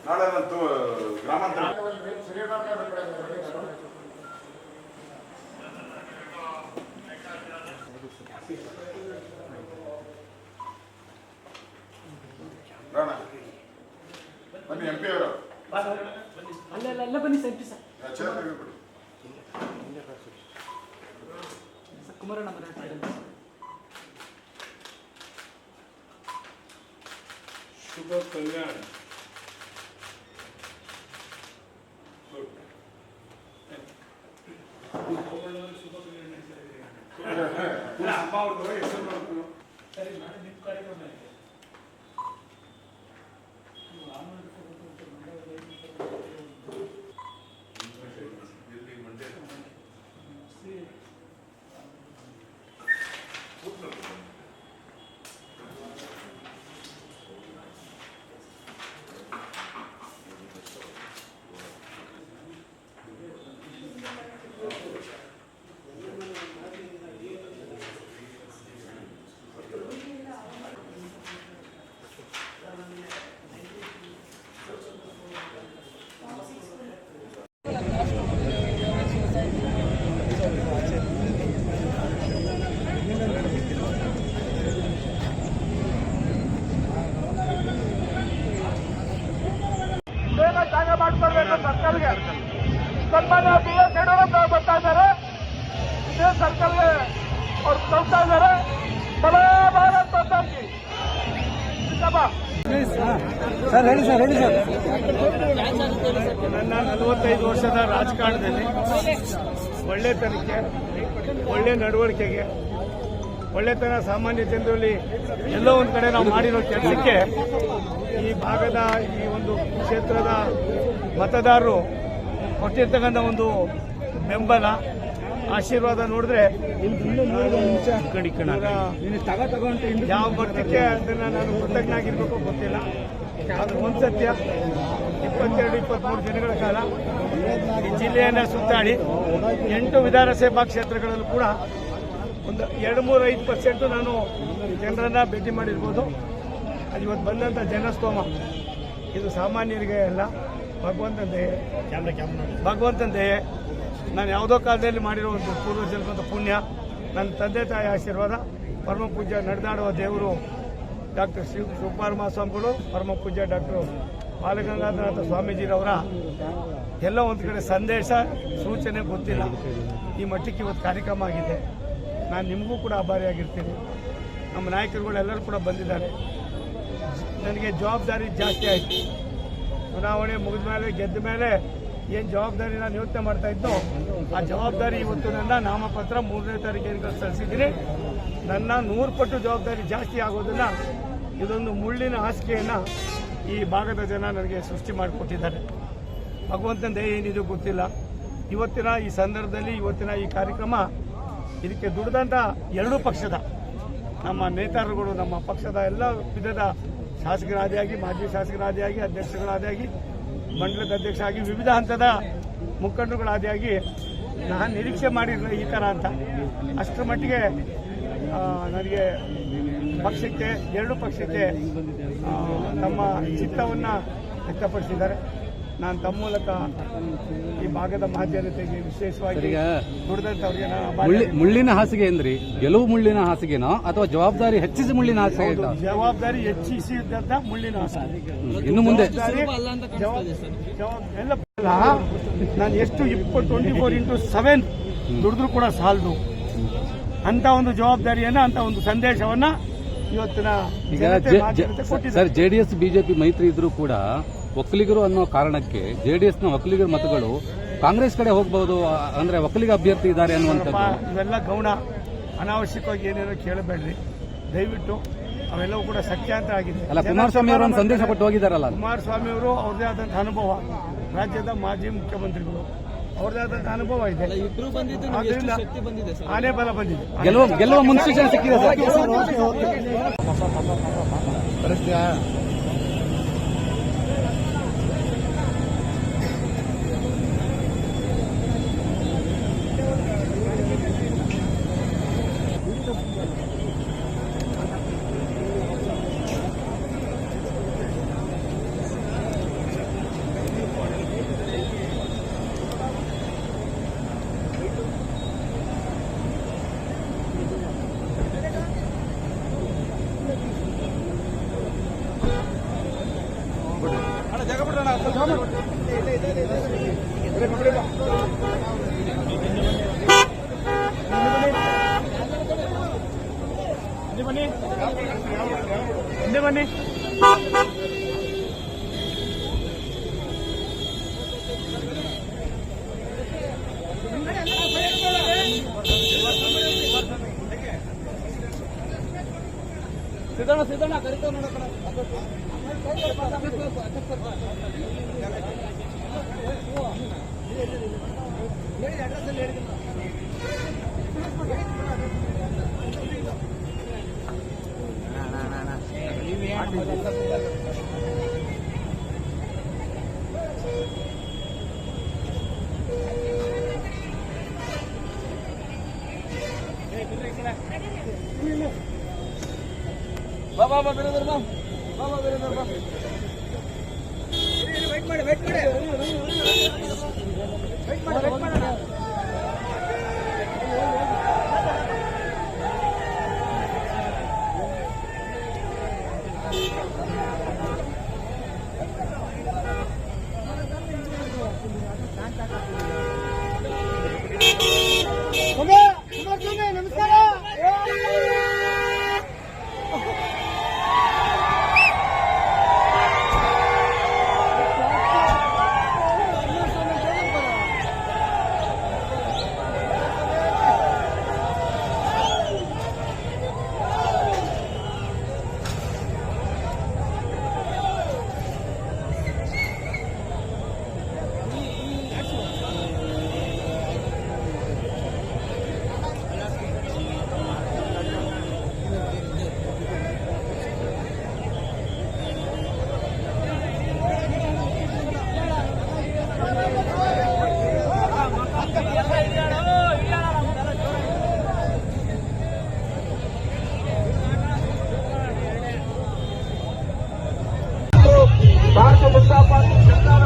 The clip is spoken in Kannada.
ನಾಳೆ ನಂತು ಗ್ರಾಮಾಂತರ ಬನ್ನಿ MP ಅವರು ಅಲ್ಲ ಬನ್ನಿ ಸರ್ ಕುಮಾರಣ್ಣ ಶುಭ ಕಲ್ಯಾಣ ಶುಭ ಕಲ್ಯಾಣ ಅಮ್ಮ ಅವ್ರದ್ದು ಹೆಸರು ಸರಿ ಮಾಡಿ ನಿಮ್ಮ ಕಾರ್ಯಕ್ರಮ ಸರ್ಕಲ್ಗೆ ಸನ್ಮಾನ್ಯ BS ಯಡಿಯೂರಪ್ಪ ಬರ್ತಾ ಇದ್ದಾರೆ. ಇದೇ ಸರ್ಕಲ್ಗೆ ಅವ್ರು ತೋರ್ತಾ ಇದ್ದಾರೆ. ಬಲೋ ಭಾರತ್ ಮಾತಾ ಕಿ ಸರ್ ಹೇಳಿ ಸರ್ ನನ್ನ 45 ವರ್ಷದ ರಾಜಕಾರಣದಲ್ಲಿ ಒಳ್ಳೆತನಕ್ಕೆ, ಒಳ್ಳೆ ನಡವಳಿಕೆಗೆ, ಒಳ್ಳೆತನ ಸಾಮಾನ್ಯ ಜನರಲ್ಲಿ ಎಲ್ಲೋ ಒಂದು ಕಡೆ ನಾವು ಮಾಡಿರೋ ಕೆಲಸಕ್ಕೆ ಈ ಭಾಗದ ಈ ಒಂದು ಕ್ಷೇತ್ರದ ಮತದಾರರು ಕೊಟ್ಟಿರ್ತಕ್ಕಂಥ ಒಂದು ಬೆಂಬಲ ಆಶೀರ್ವಾದ ನೋಡಿದ್ರೆ ಯಾವ ಮಟ್ಟಕ್ಕೆ ಅದನ್ನ ನಾನು ಕೃತಜ್ಞ ಆಗಿರ್ಬೇಕು ಗೊತ್ತಿಲ್ಲ. ಅದು ಒಂದು ಸತ್ಯ 22-23 ದಿನಗಳ ಕಾಲ ಈ ಜಿಲ್ಲೆಯನ್ನು ಸುತ್ತಾಡಿ 8 ವಿಧಾನಸಭಾ ಕ್ಷೇತ್ರಗಳಲ್ಲೂ ಕೂಡ ಒಂದು 2-3-5% ನಾನು ಜನರನ್ನ ಭೇಟಿ ಮಾಡಿರ್ಬೋದು. ಅದು ಇವತ್ತು ಬಂದಂಥ ಜನಸ್ತೋಮ ಇದು ಸಾಮಾನ್ಯರಿಗೆ ಅಲ್ಲ, ಭಗವಂತನ ದಯೆ. ನಾನು ಯಾವುದೋ ಕಾಲದಲ್ಲಿ ಮಾಡಿರೋ ಒಂದು ಪೂರ್ವ ಜನ್ಮದ ಪುಣ್ಯ, ನನ್ನ ತಂದೆ ತಾಯಿ ಆಶೀರ್ವಾದ, ಪರಮ ಪೂಜ್ಯ ನಡೆದಾಡುವ ದೇವರು ಡಾಕ್ಟರ್ ಶಿವಕುಮಾರ ಸ್ವಾಮಿಗಳು, ಪರಮ ಪೂಜ್ಯ ಡಾಕ್ಟರ್ ಬಾಲಗಂಗಾಧರನಾಥ ಸ್ವಾಮೀಜಿರವರ ಎಲ್ಲ ಒಂದು ಕಡೆ ಸಂದೇಶ ಸೂಚನೆ ಗೊತ್ತಿಲ್ಲ. ಈ ಮಟ್ಟಕ್ಕೆ ಇವತ್ತು ಕಾರ್ಯಕ್ರಮ ಆಗಿದೆ. ನಾನು ನಿಮಗೂ ಕೂಡ ಆಭಾರಿಯಾಗಿರ್ತೀನಿ. ನಮ್ಮ ನಾಯಕರುಗಳೆಲ್ಲರೂ ಕೂಡ ಬಂದಿದ್ದಾರೆ. ನನಗೆ ಜವಾಬ್ದಾರಿ ಜಾಸ್ತಿ ಆಯಿತು. ಚುನಾವಣೆ ಮುಗಿದ ಮೇಲೆ, ಗೆದ್ದ ಮೇಲೆ ಏನು ಜವಾಬ್ದಾರಿ ನಾನು ಯೋಚನೆ ಮಾಡ್ತಾ ಇದ್ದೋ ಆ ಜವಾಬ್ದಾರಿ ಇವತ್ತು ನನ್ನ ನಾಮಪತ್ರ 3ನೇ ತಾರೀಕಿಗೆ ಸಲ್ಲಿಸಿದ್ದೀನಿ. ನನ್ನ 100 ಪಟ್ಟು ಜವಾಬ್ದಾರಿ ಜಾಸ್ತಿ ಆಗೋದನ್ನ ಇದೊಂದು ಮುಳ್ಳಿನ ಹಾಸಿಗೆಯನ್ನು ಈ ಭಾಗದ ಜನ ನನಗೆ ಸೃಷ್ಟಿ ಮಾಡಿಕೊಟ್ಟಿದ್ದಾರೆ. ಭಗವಂತನ ದಯೆ ಏನಿದು ಗೊತ್ತಿಲ್ಲ. ಇವತ್ತಿನ ಈ ಸಂದರ್ಭದಲ್ಲಿ, ಇವತ್ತಿನ ಈ ಕಾರ್ಯಕ್ರಮ ಇದಕ್ಕೆ ದುಡಿದಂಥ 2 ಪಕ್ಷದ ನಮ್ಮ ನೇತಾರರುಗಳು, ನಮ್ಮ ಪಕ್ಷದ ಎಲ್ಲ ವಿಧದ ಶಾಸಕರಾದಿಯಾಗಿ, ಮಾಜಿ ಶಾಸಕರಾದಿಯಾಗಿ, ಅಧ್ಯಕ್ಷಗಳಾದಿಯಾಗಿ, ಮಂಡಲದ ಅಧ್ಯಕ್ಷ ಆಗಿ, ವಿವಿಧ ಹಂತದ ಮುಖಂಡರುಗಳಾದಿಯಾಗಿ ನಾನು ನಿರೀಕ್ಷೆ ಮಾಡಿರಲಿಲ್ಲ ಈ ಥರ ಅಂತ. ಅಷ್ಟರ ಮಟ್ಟಿಗೆ ನನಗೆ ಪಕ್ಷಕ್ಕೆ, 2 ಪಕ್ಷಕ್ಕೆ ತಮ್ಮ ಚಿತ್ತವನ್ನು ವ್ಯಕ್ತಪಡಿಸಿದ್ದಾರೆ. ನಾನು ತಮ್ಮ ಮೂಲಕ ಈ ಭಾಗದ ಮಹಾಜನತೆಗೆ ವಿಶೇಷವಾಗಿ ದುಡಿದಂಥವ್ರಿಗೆ ಮುಳ್ಳಿನ ಹಾಸಿಗೆ ಅಂದ್ರಿ, ಗೆಲುವು ಮುಳ್ಳಿನ ಹಾಸಿಗೆನೋ ಅಥವಾ ಜವಾಬ್ದಾರಿ ಹೆಚ್ಚಿಸಿ ಮುಳ್ಳಿನ ಹಾಸಿಗೆ? ಜವಾಬ್ದಾರಿ ಹೆಚ್ಚಿಸಿದ್ದ ಮುಳ್ಳಿನ ಹಾಸಿಗೆ. ಇನ್ನು ಮುಂದೆ ಎಲ್ಲ ನಾನು ಎಷ್ಟು 24x7 ದುಡಿದ್ರು ಕೂಡ ಸಾಲದು ಅಂತ ಒಂದು ಜವಾಬ್ದಾರಿಯನ್ನ, ಅಂತ ಒಂದು ಸಂದೇಶವನ್ನ ಇವತ್ತಿನ ಸರ್, ಜೆಡಿಎಸ್ ಬಿಜೆಪಿ ಮೈತ್ರಿ ಇದ್ರೂ ಕೂಡ ಒಕ್ಕಲಿಗರು ಅನ್ನೋ ಕಾರಣಕ್ಕೆ ಜೆಡಿಎಸ್ನ ಒಕ್ಕಲಿಗರ ಮತಗಳು ಕಾಂಗ್ರೆಸ್ ಕಡೆ ಹೋಗಬಹುದು, ಅಂದ್ರೆ ಒಕ್ಕಲಿಗ ಅಭ್ಯರ್ಥಿ ಇದ್ದಾರೆ ಅನ್ನುವಂಥದ್ದು. ಇವೆಲ್ಲ ಗೌಣ, ಅನಾವಶ್ಯಕವಾಗಿ ಏನೇನೋ ಕೇಳಬೇಡ್ರಿ ದಯವಿಟ್ಟು. ಅವೆಲ್ಲವೂ ಕೂಡ ಸತ್ಯಾಂತರ ಆಗಿದೆ. ಅಲ್ಲ, ಕುಮಾರಸ್ವಾಮಿ ಅವರು ಒಂದು ಸಂದೇಶ ಕೊಟ್ಟು ಹೋಗಿದ್ದಾರಲ್ಲ. ಕುಮಾರಸ್ವಾಮಿ ಅವರು ಅವ್ರದೇ ಆದಂಥ ಅನುಭವ, ರಾಜ್ಯದ ಮಾಜಿ ಮುಖ್ಯಮಂತ್ರಿಗಳು, ಅವ್ರದೇ ಆದಂಥ ಅನುಭವ ಇದೆ. ಆನೆ ಬಲ ಬಂದಿದೆ, ಗೆಲ್ಲುವ ಮುನ್ಸೂಚನೆ ಸಿಕ್ಕಿದೆ ಸರ್. ಹಿಂದೆ ಬನ್ನಿ. ಸಿದ್ದಣ್ಣ ಕರಿತಾವ ನೋಡ ಬಾಬಾ ಬೇರೆ ಬಾ. ವೆಯ್ಟ್ ಮಾಡಿ ನಮಸ್ಕಾರ. ಭಾರತೀಯ ಜನತಾ ಪಾರ್ಟಿ ಸರ್ಕಾರ